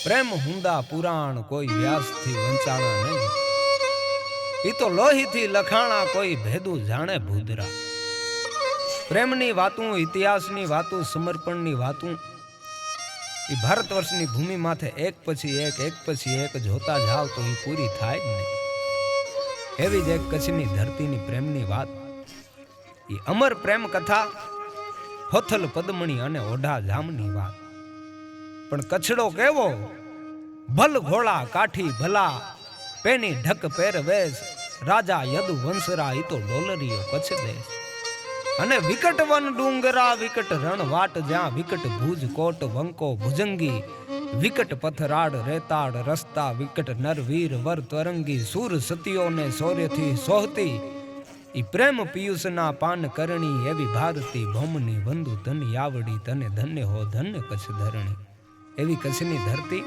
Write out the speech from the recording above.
પ્રેમ હુંદા પુરાણ કોઈ વ્યાસથી વંચાણા નહીં, ઈ તો લોહીથી લખાણા કોઈ ભેદું જાણે ભૂદરા. પ્રેમની વાતું, ઇતિહાસની વાતું, સમર્પણની વાતું ઈ ભારત વર્ષની ભૂમિ માથે એક પછી એક જોતા જાવ તો ઈ પૂરી થાય જ નહીં. એવી જ એક કચ્છની ધરતીની પ્રેમની વાત, ઈ અમર પ્રેમ કથા હોથલ પદ્મણી અને ઓઢા જામની વાત. પણ કચ્છડો કેવો ભલ ઘોડા કાઠી ભલા પેની ઢક પહેરવેશ, રાજા યદુ વંશરા ઈ તો ડોલરીયો કચ્છ દેશ. અને વિકટ વન ડુંગરા, વિકટ રણ વાટ જ્યાં, વિકટ ભુજ કોટ વંકો ભુજંગી, વિકટ પથરાડ રેતાડ રસ્તા, વિકટ નરવીર વર તરંગી, સૂર સતીઓને શૌર્યથી સોહતી ઈ પ્રેમ પિયુષના પાન કરણી, એવી ભારતી ભૌમની વંદુ ધન આવડી, તને ધન્ય હો ધન્ય કચ્છ ધરણી. એવી કચ્છની ધરતી